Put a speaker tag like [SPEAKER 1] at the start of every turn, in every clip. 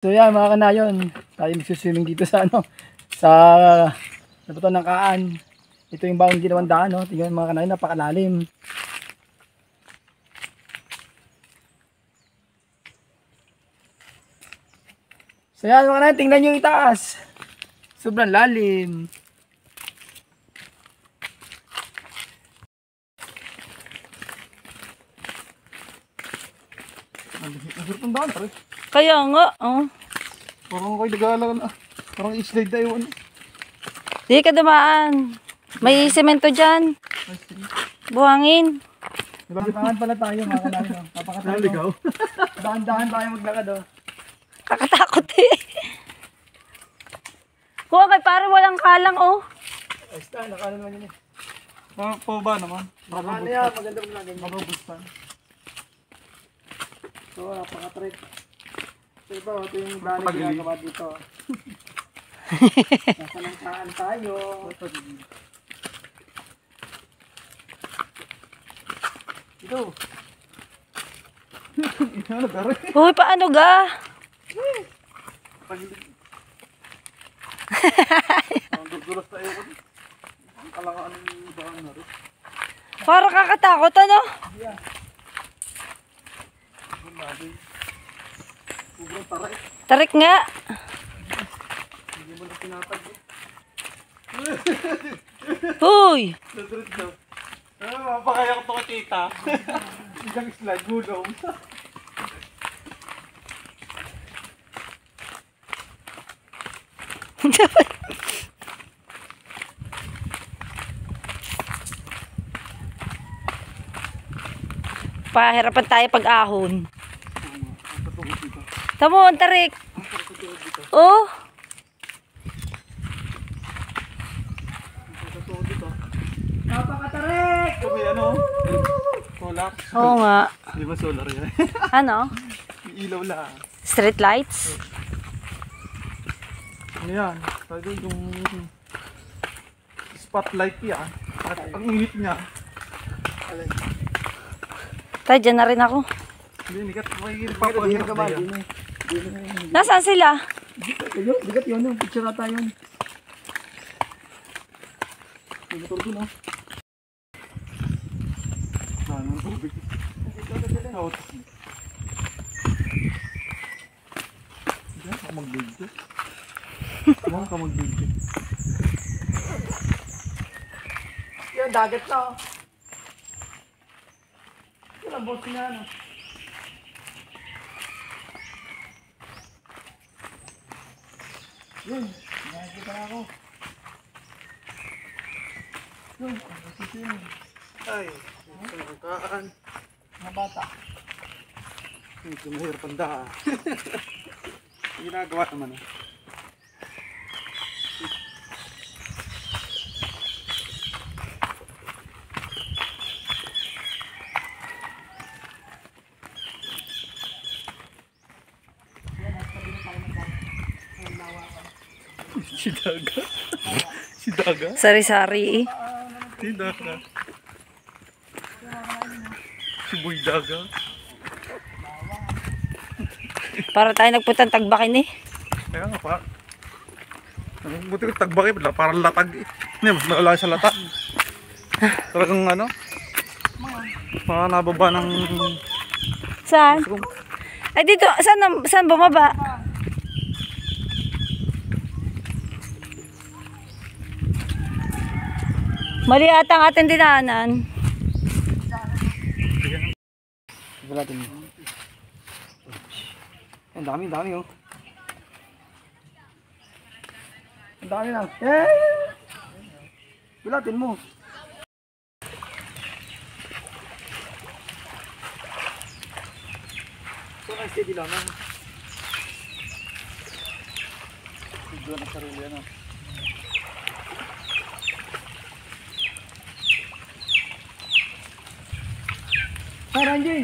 [SPEAKER 1] So yan mga kanayon, tayo magsuswimming dito sa sa nabutan ng Kaan. Ito yung bagong ginawang daan, no? Tingnan mga kanayon, napakalalim. So yan mga kanayon, tingnan nyo yung itaas. Sobrang lalim. Ang hirap ng daan, pare.
[SPEAKER 2] Kaya nga, oh.
[SPEAKER 1] Parang ako'y nag-aalala na. Parang i-slide tayo.
[SPEAKER 2] Di ka dumaan. May semento dyan. Buhangin.
[SPEAKER 1] Nagpapangan pala tayo mga kanayon. Napakatayo. Dahan-dahan tayo maglakad, oh.
[SPEAKER 2] Kakatakot eh. Kuha kay parang walang kalang, oh.
[SPEAKER 1] Ayos na, nakano naman yun eh.
[SPEAKER 3] Pa naman.
[SPEAKER 1] Ano yan, maganda mo lang ganyan.
[SPEAKER 3] Mabubustan.
[SPEAKER 1] So, napaka-trip. So, ito yung brand na ginagawa dito. Nasa langkaan tayo. Ito.
[SPEAKER 3] Ano gari?
[SPEAKER 2] Uy, paano ga?
[SPEAKER 3] Ang gurgulas tayo ko. Ang kalangaan ng daan na rin.
[SPEAKER 2] Parang kakatakot, ano?
[SPEAKER 3] Sobrang taray.
[SPEAKER 2] Tarik nga.
[SPEAKER 3] Hindi mo na pinatag eh.
[SPEAKER 2] Uy!
[SPEAKER 3] Nadrit daw. Mapakaya ko ito ka tita. Isang slide, gulong.
[SPEAKER 2] Pahirapan tayo pag-ahon. Tamo, ang tarik. Oh.
[SPEAKER 1] Napaka-tarik!
[SPEAKER 3] Ito may ano? Solar.
[SPEAKER 2] Oo nga.
[SPEAKER 3] Di ba solar yan?
[SPEAKER 2] Ano?
[SPEAKER 3] May ilaw lang.
[SPEAKER 2] Street lights?
[SPEAKER 3] Ano yan? Sabi yung spotlight yan. At ang init niya.
[SPEAKER 2] Tayo, dyan na rin ako.
[SPEAKER 3] Hindi ka
[SPEAKER 1] Papahirap
[SPEAKER 3] papahirap
[SPEAKER 1] ka
[SPEAKER 3] ba
[SPEAKER 1] ba?
[SPEAKER 3] yan?
[SPEAKER 2] Nasaan sila?
[SPEAKER 1] Bigat yun, yung picture na tayo. May motor dun, oh.
[SPEAKER 3] Ano ang tubig? Out. Diyan ka mag-video. Diyan ka mag-video.
[SPEAKER 1] Yan, dagat na, oh. Yan ang boss niya, ano. Yun, nakikita na ako. Yun, ang nasisin.
[SPEAKER 3] Ay, ang Kaan.
[SPEAKER 1] Mga bata.
[SPEAKER 3] Ito mahirap ang daan. Ginagawa naman eh. Si Daga. Si Daga.
[SPEAKER 2] Sari-sari eh.
[SPEAKER 3] Si Daga. Si Boy Daga.
[SPEAKER 2] Para tayo nagpuntang Tagbakin eh.
[SPEAKER 3] Kaya nga pa. Buti ko tagbaki, parang latag eh. Hindi, mas malala sa latag. Talagang ano? Mga nababa ng...
[SPEAKER 2] Saan? Ay dito, saan bumaba? Mali ata ang ating dinaanan.
[SPEAKER 1] Bulatin mo. Ang dami, oh. Ang dami lang. Eh! Bulatin mo.
[SPEAKER 3] So, steady lang. Video na sarili ano.
[SPEAKER 1] Ranjay!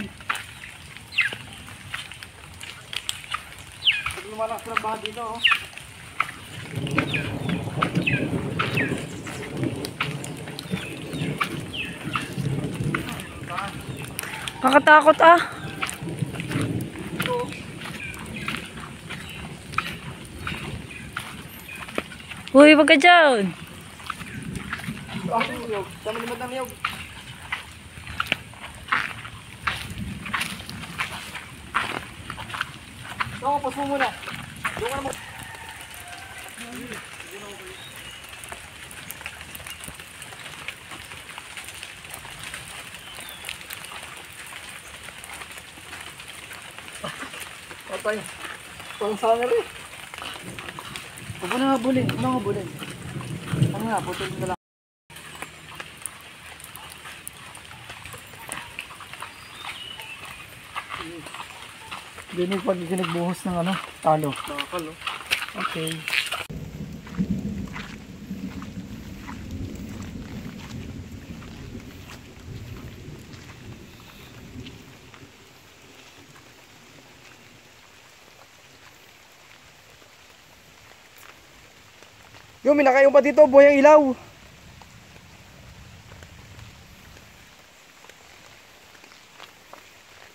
[SPEAKER 3] Pag lumalas ng bahan dito, oh.
[SPEAKER 2] Kakatakot ah. Uy, wag ka dyan.
[SPEAKER 1] Ah, niyog. Tama naman ng niyog. Ito, pause mo muna. Doon ka na mo. Patay. Parang sana rin. Huwag mo na habulin. Ano nga habulin? Ano nga, putol na lang. Dinig pag nagbuhos ng ano, talo.
[SPEAKER 3] Nakakal, oh.
[SPEAKER 1] Okay. Yung minakayon pa dito, buhay ang ilaw.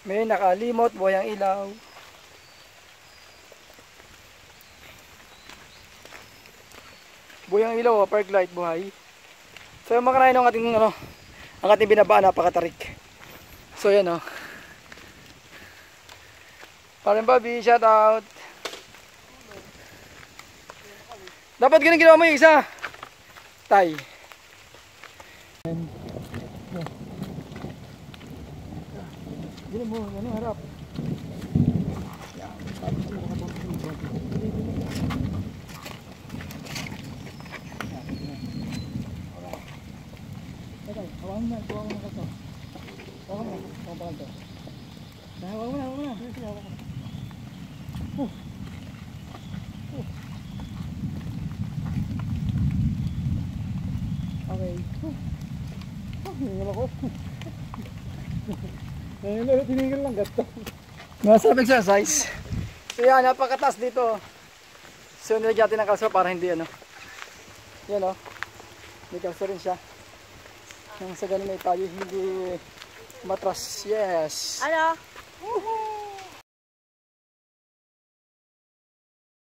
[SPEAKER 1] May nakalimot, buhay ang ilaw. Buhay ang ilaw, park light, buhay. So yung makarain ng ating ano, ang ating binabaan, napakatarik. So yan o. Parang Bobby, shout out. Dapat ganun ginawa mo yung isa. Tay. Gino mo, ano harap. Hawakan mo na kaso. Hawakan mo, hawakan to. Hawakan mo na. Sige, hawakan. Okay. Hingal ako. Tinigil lang gato. Masarap exercise. So yan, napakataas dito. So nilagyan natin ng kalso para hindi ano. Yan o. May kalso rin siya. Nang sa ganun ay tayo hindi matras. Yes.
[SPEAKER 2] Ano?